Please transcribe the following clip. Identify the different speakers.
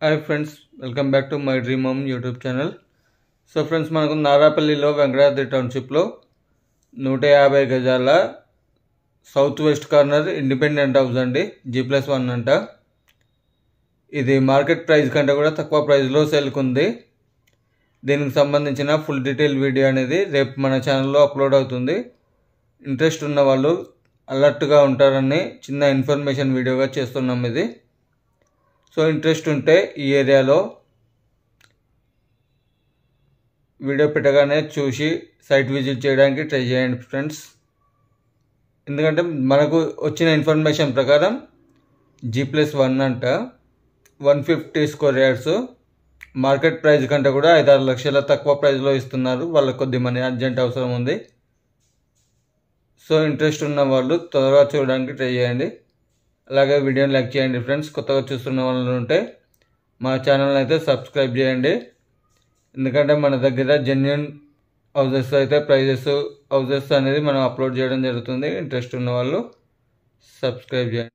Speaker 1: Hi friends, welcome back to my dream home YouTube channel. So friends, మనకు నారాపల్లిలో వెంకటాద్రి టౌన్షిప్లో 150 గజాల south west corner independent house అండి. G+1 అంట. ఇది market price కంటే కూడా తక్కువ ప్రైస్లో సేల్కి ఉంది. దీనికి సంబంధించిన ఫుల్ డీటెయిల్ వీడియో అనేది రేపు మన ఛానల్లో అప్లోడ్ అవుతుంది. ఇంట్రెస్ట్ ఉన్న వాళ్ళు అలర్ట్గా ఉంటారని చిన్న ఇన్ఫర్మేషన్ వీడియోగా చేస్తున్నాం ఇది. సో ఇంట్రెస్ట్ ఉంటే ఈ ఏరియాలో వీడియో పెట్టగానే చూసి సైట్ విజిట్ చేయడానికి ట్రై చేయండి ఫ్రెండ్స్. ఎందుకంటే మనకు వచ్చిన ఇన్ఫర్మేషన్ ప్రకారం G+1 అంట, 150 స్క్వేర్ యార్డ్స్, మార్కెట్ ప్రైస్ కంటే కూడా 5-6 లక్షల తక్కువ ప్రైస్లో ఇస్తున్నారు. వాళ్ళకి కొద్ది మనీ అర్జెంట్ అవసరం ఉంది. సో ఇంట్రెస్ట్ ఉన్న వాళ్ళు త్వరగా చూడడానికి ట్రై చేయండి. అలాగే వీడియోని లైక్ చేయండి ఫ్రెండ్స్. కొత్తగా చూస్తున్న వాళ్ళు ఉంటే మా ఛానల్ అయితే సబ్స్క్రైబ్ చేయండి. ఎందుకంటే మన దగ్గర జెన్యూన్ హౌసెస్ అయితే హౌసెస్ అనేది మనం అప్లోడ్ చేయడం జరుగుతుంది. ఇంట్రెస్ట్ ఉన్న వాళ్ళు సబ్స్క్రైబ్ చేయండి.